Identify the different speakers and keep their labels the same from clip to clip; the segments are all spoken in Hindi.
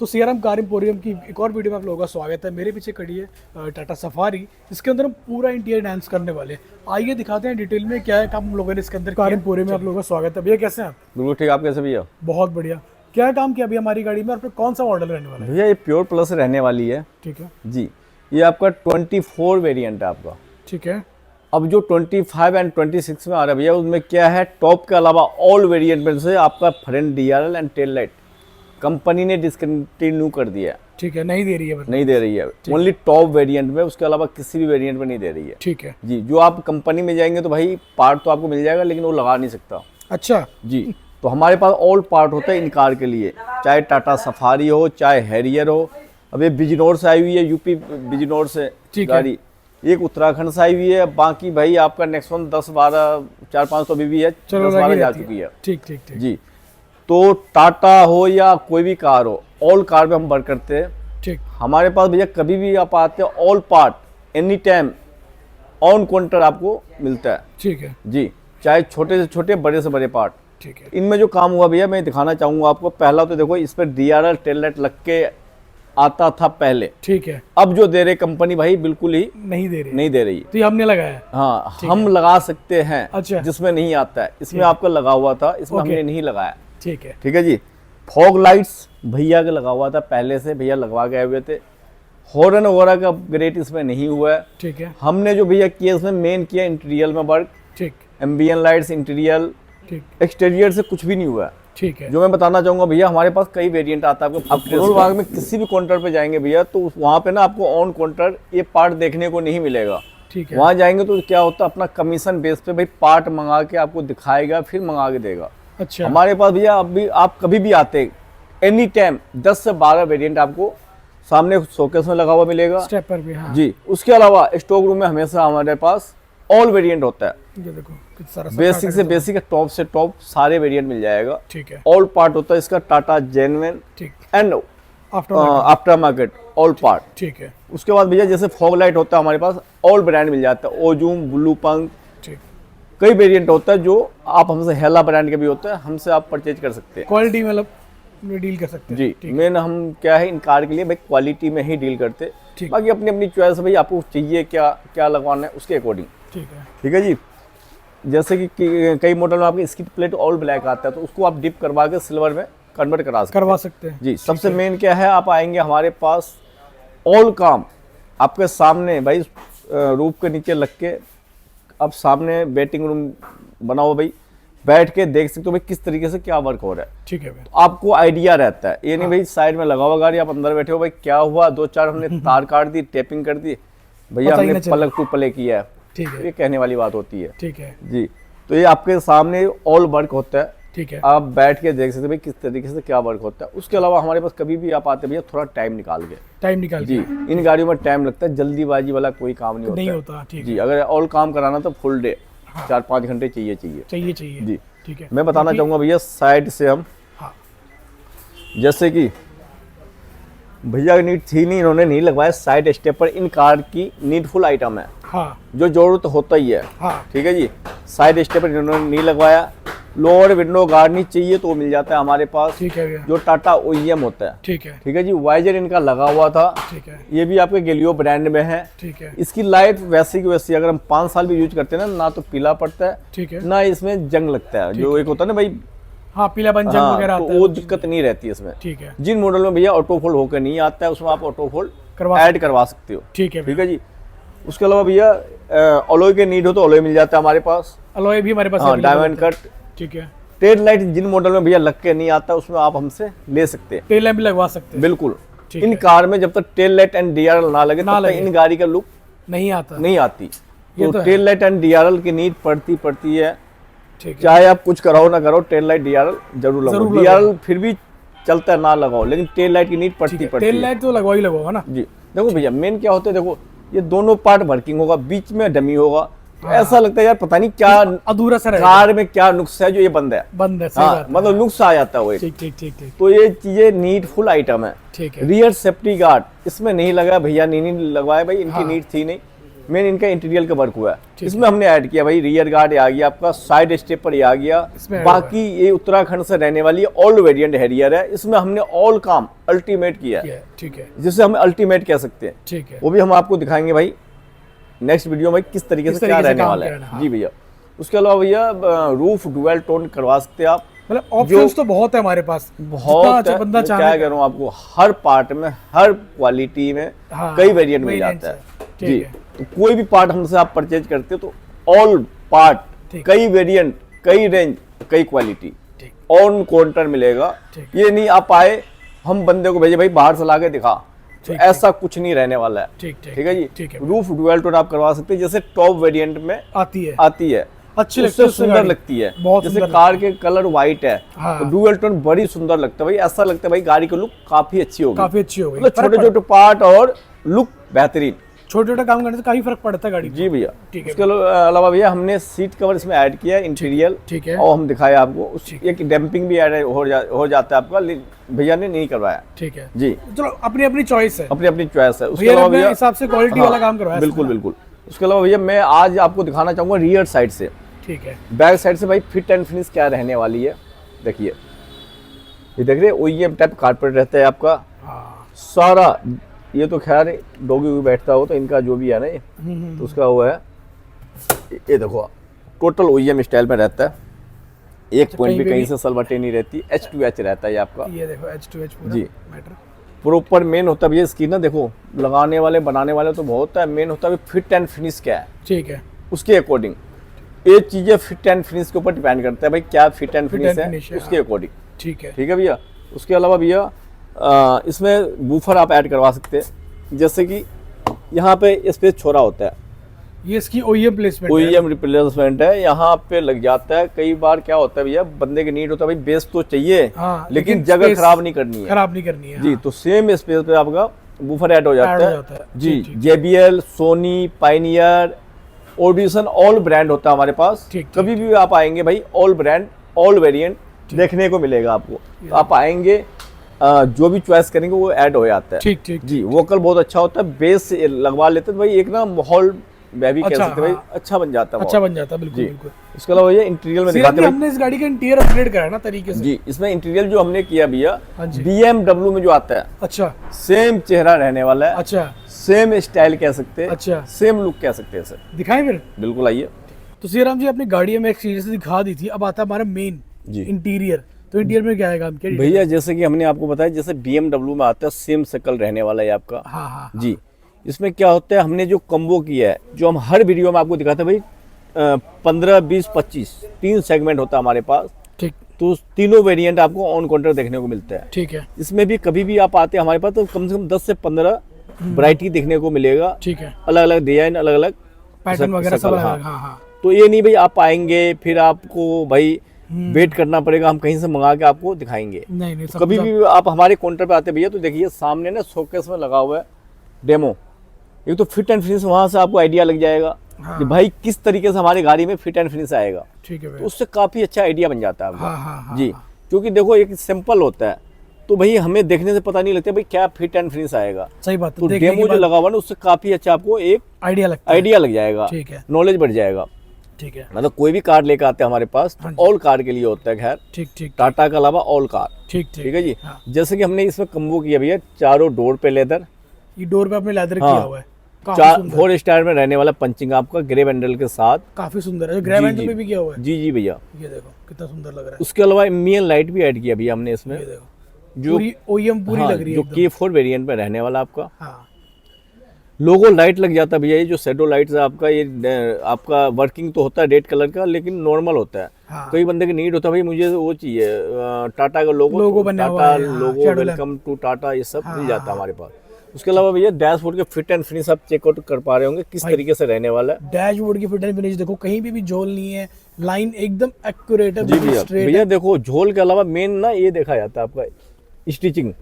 Speaker 1: तो सीआरएम कार एम्पोरियम की एक और वीडियो में आप लोगों का स्वागत है। मेरे पीछे खड़ी है टाटा सफारी। इसके अंदर हम पूरा इंटीरियर डांस करने वाले हैं। आइए दिखाते हैं डिटेल में क्या है काम हम लोगों ने इसके अंदर। कार एम्पोरियम में आप लोगों का स्वागत है। भैया कैसे हैं आप?
Speaker 2: बिल्कुल ठीक। आप कैसे भैया?
Speaker 1: बहुत बढ़िया। क्या काम किया अभी हमारी गाड़ी में और फिर कौन सा मॉडल रहने वाला है?
Speaker 2: भैया ये प्योर प्लस रहने वाली है।
Speaker 1: ठीक है
Speaker 2: जी, ये आपका 24 वेरिएंट है आपका।
Speaker 1: ठीक है।
Speaker 2: अब जो 25 एंड 26 में आ रहा है भैया, उसमें क्या है, टॉप के अलावा ऑल वेरिएंट में से आपका front DRL and tail light company ने डिसकंटिन्यू कर दिया है।
Speaker 1: ठीक है, नहीं दे रही है मतलब।
Speaker 2: नहीं दे रही है, ओनली टॉप वेरिएंट में, उसके अलावा किसी भी वेरिएंट में नहीं दे रही है।
Speaker 1: ठीक है
Speaker 2: जी, जो आप कंपनी में जाएंगे तो भाई पार्ट तो आपको मिल जाएगा, लेकिन वो लगा नहीं सकता।
Speaker 1: अच्छा
Speaker 2: जी, तो हमारे पास ऑल पार्ट होता है इन कार के लिए, चाहे टाटा सफारी हो, चाहे हैरियर हो। अब ये बिजनौर से आई हुई है, यूपी बिजनौर से गाड़ी। एक उत्तराखंड से आई हुई है। बाकी भाई आपका नेक्सॉन 10 12 4 5 तो अभी भी है, 10 12 जा चुकी है।
Speaker 1: ठीक ठीक ठीक
Speaker 2: जी, तो टाटा हो या कोई भी कार हो, ऑल कार में हम वर्क करते हैं।
Speaker 1: ठीक।
Speaker 2: हमारे पास भैया कभी भी आप आते हैं, all part any time on counter आपको मिलता है।
Speaker 1: ठीक है
Speaker 2: जी, चाहे छोटे से छोटे, बड़े से बड़े पार्ट।
Speaker 1: ठीक है।
Speaker 2: इनमें जो काम हुआ भैया मैं दिखाना चाहूँगा आपको। पहला तो देखो, इस पर डीआरएल टेल लाइट लग के आता था पहले।
Speaker 1: ठीक है।
Speaker 2: अब जो दे रहे कंपनी भाई बिल्कुल ही
Speaker 1: नहीं दे रही।
Speaker 2: नहीं दे रही।
Speaker 1: तो ये हमने लगाया है।
Speaker 2: हाँ, हम लगा सकते हैं।
Speaker 1: अच्छा।
Speaker 2: जिसमें नहीं आता है, इसमें आपका लगा हुआ था, इसमें हमने नहीं लगाया।
Speaker 1: ठीक है।
Speaker 2: ठीक है जी। फॉग लाइट्स भैया का लगा हुआ था पहले से, भैया लगवा के आए हुए थे। हॉर्न वगैरह का अपग्रेड इसमें नहीं हुआ है।
Speaker 1: ठीक है।
Speaker 2: हमने जो भैया किया, इसमें मेन किया इंटीरियर में वर्क।
Speaker 1: ठीक।
Speaker 2: एम्बियन लाइट्स, इंटीरियर,
Speaker 1: ठीक।
Speaker 2: एक्सटीरियर से कुछ भी नहीं हुआ है।
Speaker 1: ठीक है।
Speaker 2: जो मैं बताना चाहूंगा भैया, हमारे पास कई वेरिएंट आता है। आपको करोल बाग में किसी भी काउंटर पे जाएंगे भैया, तो वहाँ पे ना आपको ऑन काउंटर ये पार्ट देखने को नहीं मिलेगा।
Speaker 1: ठीक है।
Speaker 2: वहाँ जाएंगे तो क्या होता है, अपना कमीशन बेस पे भाई पार्ट मंगा के आपको दिखाएगा, फिर मंगा के देगा।
Speaker 1: अच्छा।
Speaker 2: हमारे पास भैया अभी आप कभी भी आते, एनी टाइम 10 से 12 वेरिएंट आपको सामने शोकेस में लगा हुआ मिलेगा।
Speaker 1: स्टेपर भी। हाँ।
Speaker 2: जी, उसके अलावा स्टॉक रूम में हमेशा हमारे पास ऑल वेरिएंट होता है।
Speaker 1: ये देखो कितना सारा
Speaker 2: बेसिक से बेसिक, टॉप से टॉप सारे वेरिएंट मिल जाएगा।
Speaker 1: ठीक है।
Speaker 2: ऑल पार्ट होता है इसका, टाटा जेन्युइन
Speaker 1: ठीक।
Speaker 2: And after market all part.
Speaker 1: ठीक है।
Speaker 2: उसके बाद भैया जैसे फॉग लाइट होता है हमारे पास, ऑल ब्रांड मिल जाता है। ओजूम, ब्लू पंख,
Speaker 1: ठीक।
Speaker 2: कई वेरिएंट होता है जो आप हमसे, हेला ब्रांड के भी होते हैं, हमसे आप परचेज कर सकते हैं।
Speaker 1: क्वालिटी मतलब डील कर सकते हैं।
Speaker 2: जी, मेन हम क्या है इन कार के लिए भाई क्वालिटी में ही डील करते हैं। बाकी अपनी अपनी चॉइस है भाई, आपको चाहिए क्या क्या लगवाना है उसके अकॉर्डिंग।
Speaker 1: ठीक है।
Speaker 2: ठीक है जी। जैसे कि कई मॉडल में आपके स्किट प्लेट ऑल ब्लैक आता है, तो उसको आप डिप करवा के सिल्वर में कन्वर्ट करवा सकते हैं। जी, सबसे मेन क्या है, आप आएंगे हमारे पास, ऑल काम आपके सामने भाई, रूफ के नीचे लग के, अब सामने वेटिंग रूम बना हुआ भाई, बैठ के देख सकते हो भाई किस तरीके से क्या वर्क हो रहा है।
Speaker 1: ठीक है भाई।
Speaker 2: तो आपको आइडिया रहता है, ये नहीं भाई साइड में लगा हुआ गाड़ी, आप अंदर बैठे हो भाई क्या हुआ, 2 4 हमने तार काट दी, टेपिंग कर दी, भैया हमने पलक टू प्ले किया है।
Speaker 1: ठीक है।
Speaker 2: ये कहने वाली बात होती है।
Speaker 1: ठीक है
Speaker 2: जी, तो ये आपके सामने ऑल वर्क होता है।
Speaker 1: ठीक है।
Speaker 2: आप बैठ के देख सकते हैं भाई किस तरीके से क्या वर्क होता है। उसके अलावा हमारे पास कभी भी आप आते भैया, थोड़ा टाइम निकाल के। जी, इन गाड़ियों में टाइम लगता है, जल्दीबाजी वाला कोई काम नहीं होता।
Speaker 1: ठीक
Speaker 2: जी, अगर ऑल काम कराना तो फुल डे 4-5 घंटे चाहिए।
Speaker 1: जी। ठीक है।
Speaker 2: मैं बताना चाहूँगा भैया, साइड से हम, जैसे कि भैया नीड थी नहीं, इन्होंने नहीं लगवाया साइड स्टेपर। इन कार की नीडफुल आइटम है।
Speaker 1: हाँ।
Speaker 2: जो जरूरत होता ही है।
Speaker 1: हाँ।
Speaker 2: ठीक है जी। साइड स्टेपर इन्होंने नहीं लगवाया। लोअर विंडो गार्ड नहीं चाहिए तो मिल जाता है हमारे पास।
Speaker 1: ठीक है भैया।
Speaker 2: जो टाटा ओईएम होता है।
Speaker 1: ठीक है।
Speaker 2: ठीक है जी। वाइजर इनका लगा हुआ था।
Speaker 1: ठीक है।
Speaker 2: ये भी आपके गेलियो ब्रांड में है।
Speaker 1: ठीक है।
Speaker 2: इसकी लाइफ वैसी की वैसी, अगर हम 5 साल भी यूज करते हैं ना तो पीला पड़ता है।
Speaker 1: ठीक है।
Speaker 2: ना इसमें जंग लगता है, जो एक होता है ना भाई,
Speaker 1: हाँ, पीलापन जंग वगैरह
Speaker 2: तो
Speaker 1: आता है,
Speaker 2: वो दिक्कत नहीं रहती है इसमें।
Speaker 1: ठीक है।
Speaker 2: जिन मॉडल में भैया ऑटो फोल्ड होकर नहीं आता है, उसमें आप ऑटो फोल्ड ऐड करवा सकते हो।
Speaker 1: ठीक है।
Speaker 2: ठीक है जी। उसके अलावा भैया अलॉय के नीड हो तो अलॉय मिल जाता है हमारे पास।
Speaker 1: अलॉय भी हमारे पास है।
Speaker 2: Diamond cut.
Speaker 1: ठीक है।
Speaker 2: टेल लाइट जिन मॉडल में भैया लग के नहीं आता, उसमें आप हमसे ले सकते हैं।
Speaker 1: टेल लैंप भी लगवा सकते हैं।
Speaker 2: बिल्कुल। इन कार में जब तक टेल लाइट एंड डीआरएल ना लगे तब तक इन गाड़ी का लुक
Speaker 1: नहीं
Speaker 2: आती। तो टेल लाइट एंड डीआरएल की नीड पड़ती है।
Speaker 1: ठीक है।
Speaker 2: चाहे आप कुछ कराओ ना करो, टेल लाइट डीआरएल जरूर लगाओ। डीआरएल फिर भी चलता है, ना लगाओ, लेकिन टेल लाइट की नीड पड़ती है।
Speaker 1: टेल लाइट तो लगवा ही लगवाओ ना।
Speaker 2: जी, देखो भैया मेन क्या होता है, देखो ये दोनों पार्ट वर्किंग होगा, बीच में डमी होगा, तो ऐसा लगता है यार पता नहीं क्या
Speaker 1: अधूरा सा
Speaker 2: कार में क्या नुक्स है जो ये बंद है।
Speaker 1: हाँ,
Speaker 2: मतलब नुक्स आ जाता है वो।
Speaker 1: ठीक।
Speaker 2: तो ये चीजें नीडफुल आइटम है।
Speaker 1: ठीक है।
Speaker 2: रियर सेफ्टी गार्ड इसमें नहीं लगा भैया, नहीं लगवाया भाई, इनकी नीड थी नहीं। मेन इनका इंटीरियर का वर्क हुआ है। इसमें हमने ऐड किया भाई रियर गार्ड आ गया आपका, साइड स्टेपर आ गया। बाकी ये उत्तराखंड से रहने वाली ऑल वेरिएंट हैरियर है। इसमें हमने ऑल काम अल्टीमेट किया है,
Speaker 1: ठीक है,
Speaker 2: जिसे हम अल्टीमेट कह सकते हैं।
Speaker 1: ठीक है,
Speaker 2: वो भी हम आपको दिखाएंगे भाई नेक्स्ट वीडियो में किस तरीके से क्या रहने वाला है। जी भैया, उसके अलावा भैया रूफ डुअल टोन करवा सकते हैं आप।
Speaker 1: मतलब ऑप्शंस तो बहुत है हमारे पास,
Speaker 2: बहुत है। बंदा क्या कह रहा हूँ आपको, हर पार्ट में हर क्वालिटी में कई वेरिएंट मिल जाता है जी। तो कोई भी पार्ट हमसे आप परचेज करते हो तो ऑल पार्ट, कई वेरिएंट, कई रेंज, कई क्वालिटी ऑन काउंटर मिलेगा। ये नहीं आप आए हम बंदे को भेजे भाई बाहर से ला के दिखा, तो ऐसा कुछ नहीं रहने वाला है। ठीक है जी, ठीक है। रूफ डुअल टोन आप करवा सकते हैं, जैसे टॉप वेरिएंट में आती है अच्छी लगती है, सुंदर लगती है। जैसे कार के कलर व्हाइट है तो डुअल टोन बड़ी सुंदर लगता है भाई, ऐसा लगता है भाई गाड़ी की लुक काफी अच्छी होगी, मतलब छोटे छोटे पार्ट और लुक बेहतरीन,
Speaker 1: छोटे छोटे काम करने से काफी फर्क पड़ता है गाड़ी।
Speaker 2: जी भैया, इसके अलावा भैया हमने सीट कवर इसमें ऐड किया है इंटीरियर, ठीक है, और हम दिखाया आपको एक डैम्पिंग भी ऐड हो जाता है आपका, भैया ने नहीं करवाया। ठीक है जी, चलो अपनी अपनी चॉइस है, अपनी अपनी चॉइस है। उसके अलावा भैया हिसाब से क्वालिटी वाला काम करवाया, बिल्कुल बिल्कुल। उसके अलावा भैया मैं आज आपको दिखाना चाहूंगा रियर साइड से, ठीक है, बैक साइड से भाई फिट एंड फिनिश क्या रहने वाली है। देखिए ये देख रहे OEM टाइप कारपेट रहता है आपका सारा। ये तो खैर डॉगी भी बैठता हो तो इनका जो भी है ना ये तो उसका हुआ है, ये देखो टोटल OEM स्टाइल में रहता है, एक पॉइंट भी कहीं से सलवटे नहीं रहती, H2H रहता है ये आपका। ये देखो H2H पूरा जी प्रॉपर। मेन होता है ये इसकी ना, देखो लगाने वाले बनाने वाले तो बहुत है, मेन होता है फिट एंड फिनिश क्या है, ठीक है, उसके अकॉर्डिंग ये चीजें फिट एंड फिनिश के ऊपर डिपेंड करता है भाई, क्या फिट एंड फिनिश है उसके अकॉर्डिंग। ठीक है भैया। उसके अलावा भैया इसमें बूफर आप ऐड करवा सकते हैं, जैसे कि यहाँ पे स्पेस छोड़ा होता है, ये इसकी OEM रिप्लेसमेंट है, यहाँ पे लग जाता है। कई बार क्या होता है भैया बंदे की नीड होता है भाई बेस तो चाहिए, लेकिन जगह खराब नहीं करनी है जी, तो सेम स्पेस पे आपका बूफर ऐड हो जाता है जी। JBL, Sony, Pioneer, Audison all brand होता है हमारे पास। कभी भी आप आएंगे भाई ऑल ब्रांड ऑल वेरिएंट देखने को मिलेगा आपको, तो आप आएंगे जो भी चॉइस करेंगे वो ऐड हो जाता है। ठीक जी, वोकल बहुत अच्छा होता है, बेस लगवा लेते हैं भाई, एक ना माहौल मैं भी कह सकते भाई अच्छा बन जाता है, बिल्कुल बिल्कुल। इसके अलावा ये इंटीरियर में दिखाते हैं, हमने इस गाड़ी का इंटीरियर अपग्रेड करा है ना तरीके से जी। इसमें इंटीरियर जो हमने किया भैया BMW में जो आता है, अच्छा सेम चेहरा रहने वाला है, अच्छा सेम स्टाइल कह सकते हैं, अच्छा सेम लुक कह सकते हैं सर। दिखाएं फिर, बिल्कुल आइए। तो श्रीराम जी अपनी गाड़ी में एक्सटीरियर से दिखा दी थी, अब आता है हमारा मेन इंटीरियर। तो इंटीरियर में क्या आएगा भैया, जैसे कि हमने आपको बताया जैसे BMW में आता है सेम शकल रहने वाला है आपका। हाँ जी। इसमें क्या होता है हमने जो कम्बो किया है, जो हम हर वीडियो में आपको दिखाते हैं भाई 15, 20, 25 3 सेगमेंट होता है हमारे पास। ठीक, तो तीनों वेरिएंट आपको ऑन काउंटर देखने को मिलता है। ठीक है, इसमें भी कभी भी आप आते हैं हमारे पास तो कम से कम 10 से 15 वैरायटी देखने को मिलेगा। ठीक है, अलग अलग डिजाइन, अलग अलग पैटर्न वगैरह सब। हाँ। तो ये नहीं भाई आप आएंगे फिर आपको भाई वेट करना पड़ेगा, हम कहीं से मंगा के आपको दिखाएंगे। नहीं, तो कभी भी आप हमारे काउंटर पे आते भैया तो देखिए सामने ना शोकेस में लगा हुआ है डेमो, एक तो फिट एंड फिनिश, वहां से आपको आइडिया लग जाएगा कि भाई किस तरीके से हमारी गाड़ी में फिट एंड फिनिश आएगा। ठीक है, तो उससे काफी अच्छा आइडिया बन जाता है आपका जी। क्योंकि देखो एक सिंपल होता है तो भाई हमें देखने से पता नहीं लगता भाई क्या फिट एंड फिनिश आएगा। सही बात है, तो डेमो जो लगा हुआ ना उससे काफी अच्छा आपको एक आइडिया लग जाएगा, नॉलेज बढ़ जाएगा। ठीक है, मतलब कोई भी कार लेकर आते हैं हमारे पास तो ऑल कार के लिए होता है, खैर ठीक टाटा के अलावा ऑल कार। ठीक है जी। जैसे कि हमने इसमें कम्बो किया भैया, चारों डोर पे लेदर, ये डोर पे आपने लेदर किया हुआ है, 4 स्टार में रहने वाला पंचिंग आपका ग्रे हैंडल के साथ, काफी सुंदर है। ग्रे हैंडल में भी किया हुआ है जी भैया, ये देखो कितना सुंदर लग रहा है। उसके अलावा एम्बिएंट लाइट भी ऐड किया भैया हमने इसमें, जो OEM पूरी लग रही है, जो K4 वेरिएंट में रहने वाला आपका। लोगो लाइट लग जाता है भैया, ये जो शैडो लाइट है आपका, ये आपका वर्किंग तो होता है रेड कलर का लेकिन नॉर्मल होता है। कई बंदे की नीड होता है भाई मुझे वो चाहिए टाटा का लोगो बना हुआ है, लोगो वेलकम टू टाटा, ये सब मिल जाता है हमारे पास। उसके अलावा भैया डैशबोर्ड के फिट एंड फिनिश आप चेकआउट कर पा रहे होंगे किस तरीके से रहने वाला है। डैशबोर्ड की फिट एंड फिनिश देखो, कहीं भी झोल नहीं है, लाइन एकदम एक्यूरेट है भैया। देखो झोल के अलावा मेन ना ये देखा जाता है आपका स्टिचिंग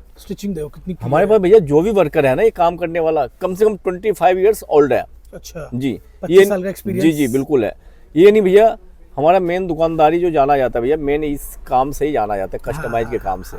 Speaker 2: देखो कितनी हमारे पास भैया, जो भी वर्कर है ना ये काम करने वाला कम से कम 25 इयर्स ओल्ड है। अच्छा जी, 25 साल का एक्सपीरियंस जी बिल्कुल है। ये नहीं भैया, हमारा मेन दुकानदारी जो जाना जाता है भैया, मेन इस काम से ही जाना जाता है, कस्टमाइज के काम से।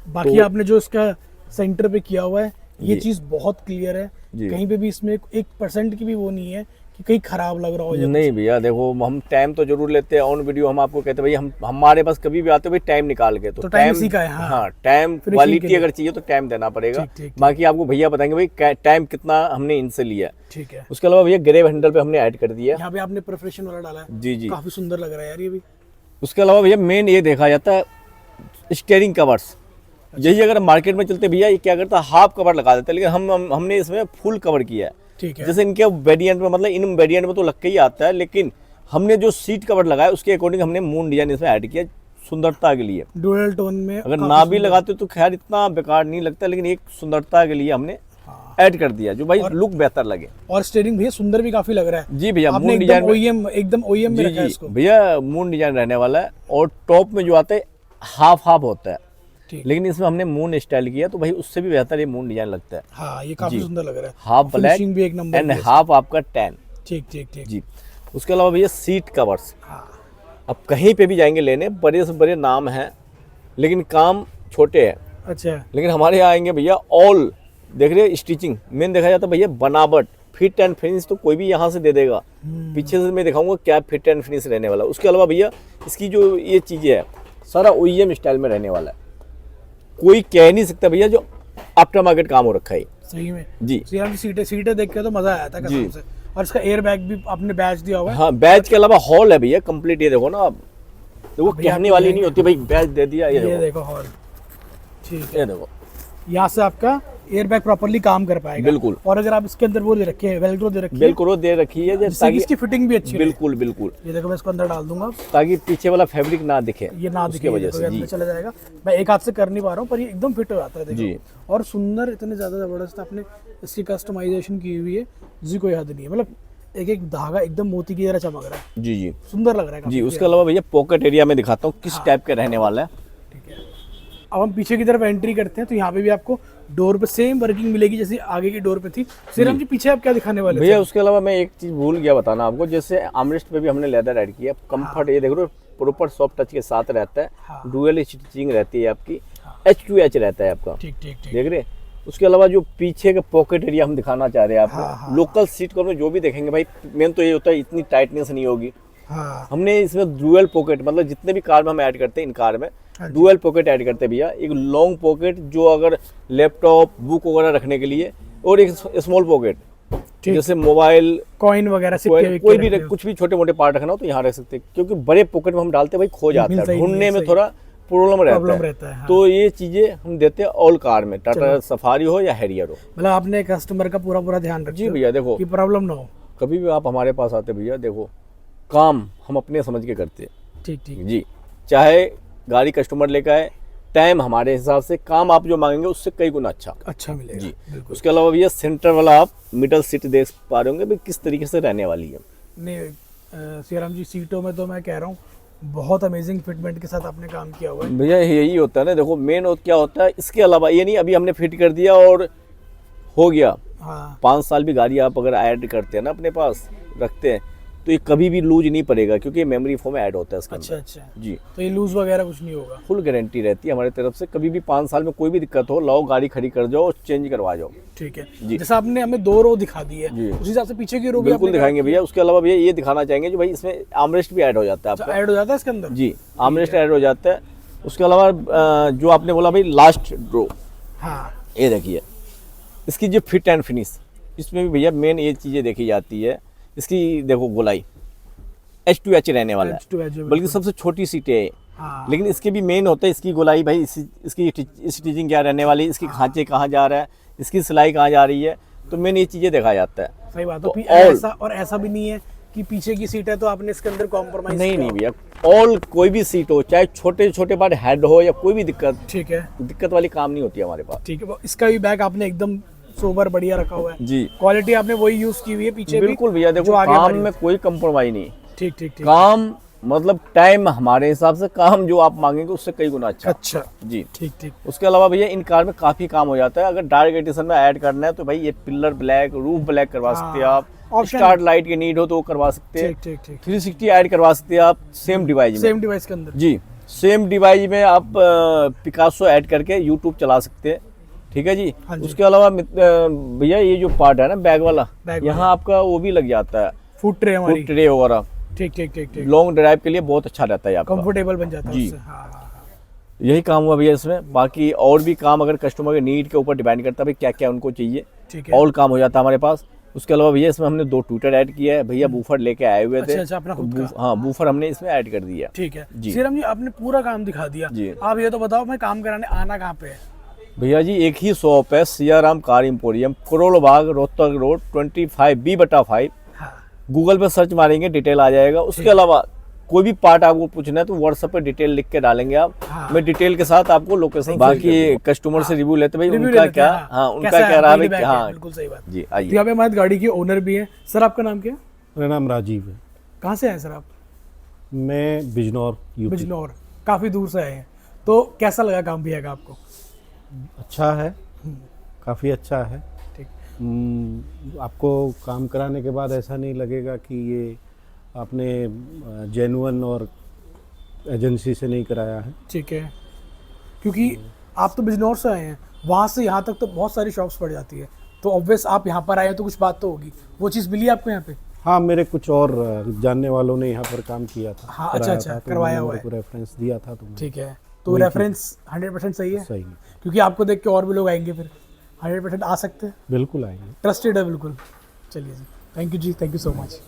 Speaker 2: बाकी आपने जो इसका सेंटर पे किया हुआ है
Speaker 1: ये चीज बहुत क्लियर है,
Speaker 2: जी।
Speaker 1: कहीं पे भी इसमें 1% की भी वो नहीं है कि कहीं खराब लग रहा हो या
Speaker 2: नहीं भैया देखो, हम टाइम तो जरूर लेते हैं ऑन वीडियो। हम आपको कहते हैं भाई हम हमारे पास कभी भी आते हो भाई टाइम निकाल के,
Speaker 1: तो टाइम इसी का है।
Speaker 2: हाँ टाइम
Speaker 1: Finishing के
Speaker 2: क्वालिटी
Speaker 1: लिए।
Speaker 2: अगर चाहिए तो टाइम देना पड़ेगा।
Speaker 1: ठीक, ठीक,
Speaker 2: बाकी आपको भैया बताएंगे भाई टाइम कितना हमने इनसे लिया।
Speaker 1: ठीक है।
Speaker 2: उसके अलावा भैया ग्रेव हैंडल पे हमने ऐड कर दिया।
Speaker 1: यहाँ पे आपने प्रोफेशन वाला डाला है,
Speaker 2: जी जी।
Speaker 1: काफी सुंदर लग रहा है यार ये भी।
Speaker 2: उसके अलावा भैया मेन ये देखा जाता है स्टीयरिंग कवर्स। यही अगर मार्केट में चलते भैया ये क्या करता है हाफ कवर लगा देता है, लेकिन हमने इसमें फुल कवर किया है।
Speaker 1: ठीक है।
Speaker 2: जैसे इनके वेरिएंट में मतलब इन वेरिएंट में तो लग के ही आता है, लेकिन हमने जो सीट कवर लगाया उसके अकॉर्डिंग हमने मून डिजाइन इसमें ऐड किया सुंदरता के लिए।
Speaker 1: डुअल टोन में
Speaker 2: अगर ना भी लगाते तो खैर इतना बेकार नहीं लगता, लेकिन एक सुंदरता के लिए हमने ऐड कर दिया जो भाई लुक बेहतर लगे।
Speaker 1: और स्टीयरिंग भैया सुंदर भी काफी लग रहा है।
Speaker 2: जी भैया
Speaker 1: आपने
Speaker 2: मून
Speaker 1: एकदम
Speaker 2: डिजाइन
Speaker 1: ओईएम एकदम ओईएम में रखा है इसको।
Speaker 2: भैया मून डिजाइन रहने वाला है, और टॉप में जो आता है हाफ हाफ होता है,
Speaker 1: ठीक।
Speaker 2: लेकिन इसमें हमने मून स्टाइल किया तो भाई उससे भी बेहतर ये मून डिजाइन लगता है।
Speaker 1: हाँ ये काफी सुंदर लग रहा है।
Speaker 2: हाफ ब्लैक
Speaker 1: फिनिशिंग भी एक नंबर
Speaker 2: एंड
Speaker 1: की है।
Speaker 2: हाफ आपका टैन।
Speaker 1: ठीक ठीक ठीक।
Speaker 2: जी। उसके अलावा भैया सीट कवर्स।
Speaker 1: हाँ
Speaker 2: अब कहीं पे भी जाएंगे लेने, बड़े से बड़े नाम हैं लेकिन काम छोटे हैं।
Speaker 1: अच्छा।
Speaker 2: लेकिन हमारे यहाँ आएंगे भैया ऑल देख रहे हैं स्टिचिंग मेन देखा जाता है भैया बनावट फिट एंड फिनिश तो कोई भी यहाँ से दे देगा। पीछे से मैं दिखाऊंगा क्या फिट एंड फिनिश रहने वाला है। उसके अलावा भैया इसकी जो ये चीज़ें है सारा ओईएम स्टाइल में रहने वाला है, कोई कह नहीं सकता भैया जो आफ्टर मार्केट काम हो रखा है।
Speaker 1: सही में
Speaker 2: जी।
Speaker 1: सीटें देख के तो मजा आया था कसम से। और इसका एयर बैग भी आपने बैच दिया हुआ है।
Speaker 2: हाँ बैच के अलावा हॉल है भैया कंप्लीट। ये देखो ना आप, देखो कहने वाली नहीं होती भाई बैच दे दिया। ये
Speaker 1: देखो हॉल। ठीक है।
Speaker 2: ये देखो
Speaker 1: यहाँ से आपका एयर बैग प्रॉपर्ली काम कर पाएगा।
Speaker 2: बिल्कुल।
Speaker 1: और अगर आप इसके अंदर वो दे रखे हैं वेलक्रो दे रखी है,
Speaker 2: बिल्कुल दे रखी है
Speaker 1: जिससे कि इसकी फिटिंग भी अच्छी रहे।
Speaker 2: बिल्कुल बिल्कुल।
Speaker 1: ये देखो मैं इसको अंदर डाल दूंगा
Speaker 2: ताकि पीछे वाला फैब्रिक ना दिखे,
Speaker 1: ये ना दिखे,
Speaker 2: वजह से
Speaker 1: अंदर चला जाएगा। मैं एक हाथ से कर नहीं पा रहा हूँ पर ये एकदम फिट हो जाता है देखो।
Speaker 2: जी।
Speaker 1: और सुंदर इतने ज्यादा जबरदस्त आपने इसकी कस्टमाइजेशन की हुई है जी, कोई हद नहीं है। मतलब एक एक धागा एकदम मोती की तरह चमक रहा है।
Speaker 2: जी जी
Speaker 1: सुंदर लग रहा है
Speaker 2: जी। उसके अलावा भैया पॉकेट एरिया में दिखाता हूँ किस टाइप का रहने वाला है।
Speaker 1: ठीक है। अब हम पीछे की तरफ एंट्री करते हैं तो यहाँ पे भी आपको डोर पे सेम वर्किंग मिलेगी जैसे आगे की डोर पे थी। श्रीराम जी पीछे आप क्या दिखाने वाले
Speaker 2: भैया? उसके अलावा मैं एक चीज भूल गया बताना आपको, जैसे आर्मरेस्ट पे भी हमने लेदर ऐड किया। कंफर्ट ये देखो प्रॉपर सॉफ्ट टच के साथ रहता है। डुअल स्टिचिंग रहती है आपकी, H2H रहता है आपका।
Speaker 1: ठीक ठीक ठीक।
Speaker 2: देख रहे। उसके अलावा जो पीछे का पॉकेट एरिया हम दिखाना चाह रहे हैं आपको, लोकल सीट कवर में जो भी देखेंगे भाई मेन तो ये होता है इतनी टाइटनेस नहीं होगी।
Speaker 1: हाँ।
Speaker 2: हमने इसमें डुअल पॉकेट मतलब जितने भी कार में हम ऐड करते हैं इन कार में डुअल पॉकेट ऐड करते हैं भैया। एक लॉन्ग पॉकेट जो अगर लैपटॉप बुक वगैरह रखने के लिए, और एक स्मॉल पॉकेट जैसे मोबाइल
Speaker 1: कॉइन वगैरह
Speaker 2: कोई भी कुछ भी छोटे मोटे पार्ट रखना हो तो यहाँ रख सकते हैं, क्योंकि बड़े पॉकेट में हम डालते हैं भाई खो जाता है, ढूंढने में थोड़ा प्रॉब्लम रहता है।
Speaker 1: हाँ।
Speaker 2: तो ये चीजें हम देते हैं ऑल कार में, टाटा सफारी हो या हैरियर हो।
Speaker 1: मतलब आपने कस्टमर का पूरा ध्यान रखा
Speaker 2: जी भैया देखो
Speaker 1: कि प्रॉब्लम ना हो।
Speaker 2: कभी भी आप हमारे पास आते भैया देखो काम हम अपने समझ के करते हैं।
Speaker 1: ठीक ठीक
Speaker 2: जी। चाहे गाड़ी कस्टमर लेकर आए, टाइम हमारे हिसाब से, काम आप जो मांगेंगे उससे कई गुना अच्छा
Speaker 1: मिलेगा
Speaker 2: जी। उसके अलावा भैया सेंटर वाला आप मिडल सीट देख पा रहे होंगे भाई किस तरीके से रहने वाली है।
Speaker 1: नहीं श्रीराम जी सीटों में तो मैं कह रहा हूँ बहुत अमेजिंग फिटमेंट के साथ आपने काम किया हुआ है
Speaker 2: भैया। यही होता है ना देखो मेन क्या होता है। इसके अलावा ये नहीं अभी हमने फिट कर दिया और हो गया।
Speaker 1: हाँ।
Speaker 2: 5 साल भी गाड़ी आप अगर ऐड करते हैं ना अपने पास रखते हैं तो ये कभी भी लूज नहीं पड़ेगा, क्योंकि ये मेमोरी फोम ऐड होता है इसके अंदर।
Speaker 1: अच्छा
Speaker 2: जी।
Speaker 1: तो ये लूज वगैरह कुछ नहीं होगा?
Speaker 2: फुल गारंटी रहती है हमारी तरफ से। कभी भी 5 साल में कोई भी दिक्कत हो लाओ गाड़ी खड़ी कर जाओ और चेंज करवा जाओ।
Speaker 1: ठीक है। जैसा आपने हमें 2 रो दिखा दी है उस हिसाब से पीछे की रो भी
Speaker 2: बिल्कुल दिखाएंगे भैया। उसके अलावा भैया ये दिखाना चाहेंगे जो भाई इसमें आर्मरेस्ट भी ऐड हो जाता है आपका।
Speaker 1: ऐड हो जाता है इसके अंदर?
Speaker 2: जी आर्मरेस्ट ऐड हो जाता है। उसके अलावा जो आपने बोला भाई लास्ट ड्रो,
Speaker 1: हाँ
Speaker 2: ये देखिए इसकी जो फिट एंड फिनिश, इसमें भी भैया मेन ये चीज़ें देखी जाती है। इसकी देखो गोलाई H2H रहने वाला है, बल्कि सबसे छोटी सीटें है।
Speaker 1: हाँ।
Speaker 2: लेकिन इसके भी मेन होता है इसकी गोलाई भाई, इसकी स्टिचिंग क्या रहने वाली, इसकी खांचे कहाँ जा रहा है, इसकी सिलाई कहाँ जा रही है, तो मेन ये चीज़ें देखा जाता है।
Speaker 1: सही बात है। और ऐसा भी नहीं है कि पीछे की सीट है तो आपने इसके अंदर कॉम्प्रोमाइज
Speaker 2: नहीं भैया, ऑल कोई भी सीट हो, चाहे छोटे छोटे पार्ट हेड हो या कोई भी दिक्कत,
Speaker 1: ठीक है,
Speaker 2: दिक्कत वाली काम नहीं होती हमारे पास।
Speaker 1: ठीक है। इसका भी बैग आपने एकदम सोबर बढ़िया रखा हुआ है
Speaker 2: जी।
Speaker 1: क्वालिटी आपने वही यूज की हुई है पीछे
Speaker 2: बिल्कुल भैया देखो काम में कोई कंप्रोमाइज नहीं।
Speaker 1: ठीक ठीक ठीक।
Speaker 2: काम मतलब टाइम हमारे हिसाब से, काम जो आप मांगेंगे उससे कई गुना अच्छा जी।
Speaker 1: ठीक ठीक।
Speaker 2: उसके अलावा भैया इन कार में काफी काम हो जाता है। अगर डार्क एडिशन में ऐड करना है तो भाई ये पिलर ब्लैक, रूफ ब्लैक करवा सकते हैं आप। स्टार्ट लाइट की नीड हो तो वो करवा सकते हैं।
Speaker 1: ठीक ठीक।
Speaker 2: 360 ऐड करवा सकते हैं आप सेम डिवाइस
Speaker 1: के अंदर।
Speaker 2: जी सेम डिवाइस में आप पिकासो ऐड करके यूट्यूब चला सकते हैं। ठीक है जी।
Speaker 1: हाँ जी।
Speaker 2: उसके अलावा भैया ये जो पार्ट है ना बैग वाला,
Speaker 1: बैग
Speaker 2: यहाँ आपका वो भी लग जाता है,
Speaker 1: फूड ट्रे हमारी।
Speaker 2: फुट ट्रे वगैरह,
Speaker 1: ठीक ठीक ठीक ठीक,
Speaker 2: लॉन्ग ड्राइव के लिए बहुत अच्छा रहता है आपका।
Speaker 1: कंफर्टेबल बन जाता है
Speaker 2: जी।
Speaker 1: उससे। हाँ हाँ हाँ।
Speaker 2: यही काम हुआ भैया इसमें। बाकी और भी काम अगर कस्टमर के नीड के ऊपर डिपेंड करता है भाई क्या क्या उनको चाहिए,
Speaker 1: ठीक है।
Speaker 2: और काम हो जाता है हमारे पास। उसके अलावा भैया इसमें हमने 2 ट्विटर ऐड किया है, भैया बूफर लेके आए हुए थे।
Speaker 1: अच्छा अच्छा, अपना
Speaker 2: तो
Speaker 1: खुद का।
Speaker 2: हाँ बूफर हमने इसमें ऐड कर दिया।
Speaker 1: ठीक है
Speaker 2: जी।
Speaker 1: सीरम जी, आपने पूरा काम दिखा दिया।
Speaker 2: जी।
Speaker 1: आप ये तो बताओ मैं काम कराने आना कहाँ पे है?
Speaker 2: भैया जी एक ही शॉप है, Siyaram car emporium, Karol Bagh, Rohtak road, 25B/5।
Speaker 1: हाँ
Speaker 2: गूगल पे सर्च मारेंगे डिटेल आ जाएगा। उसके अलावा कोई भी पार्ट आपको पूछना है तो व्हाट्सएप पे डिटेल लिख के डालेंगे आप।
Speaker 1: हाँ।
Speaker 2: मैं डिटेल के साथ आपको लोकेशन, बाकी कस्टमर से रिव्यू लेते भाई
Speaker 1: Review
Speaker 2: उनका
Speaker 1: लेते
Speaker 2: क्या,
Speaker 1: हैं,
Speaker 2: हाँ उनका
Speaker 1: कैसा
Speaker 2: क्या
Speaker 1: है,
Speaker 2: रहा
Speaker 1: feedback
Speaker 2: भाई।
Speaker 1: है,
Speaker 2: हाँ
Speaker 1: बिल्कुल सही बात।
Speaker 2: जी
Speaker 1: तो
Speaker 2: आइए।
Speaker 1: यहाँ पे हमारे गाड़ी के ओनर भी हैं। सर आपका नाम क्या है?
Speaker 3: मेरा नाम राजीव है।
Speaker 1: कहाँ से आए सर आप?
Speaker 3: मैं बिजनौर यूपी।
Speaker 1: बिजनौर, काफ़ी दूर से आए हैं। तो कैसा लगा काम भैया का आपको?
Speaker 3: अच्छा है, काफ़ी अच्छा है।
Speaker 1: ठीक।
Speaker 3: आपको काम कराने के बाद ऐसा नहीं लगेगा कि ये आपने जेन्युइन और एजेंसी से नहीं कराया है।
Speaker 1: ठीक है, क्योंकि आप तो बिजनौर से आए हैं, वहाँ से यहाँ तक तो बहुत सारी शॉप्स पड़ जाती है, तो ऑब्वियस आप यहाँ पर आए हैं तो कुछ बात तो होगी। वो चीज़ मिली आपको यहाँ पे?
Speaker 3: हाँ, मेरे कुछ और जानने वालों ने यहाँ पर काम किया था।
Speaker 1: हाँ,
Speaker 3: कराया
Speaker 1: अच्छा,
Speaker 3: था, तो
Speaker 1: करवाया
Speaker 3: उन्होंने
Speaker 1: हुआ
Speaker 3: मेरे को रेफरेंस दिया था तो
Speaker 1: ठीक है, तो रेफरेंस 100% सही है?
Speaker 3: सही,
Speaker 1: क्योंकि आपको देख के और भी लोग आएंगे, फिर 100% आ सकते हैं।
Speaker 3: बिल्कुल आएंगे।
Speaker 1: ट्रस्टेड है बिल्कुल। चलिए जी, थैंक यू जी, थैंक यू सो मच।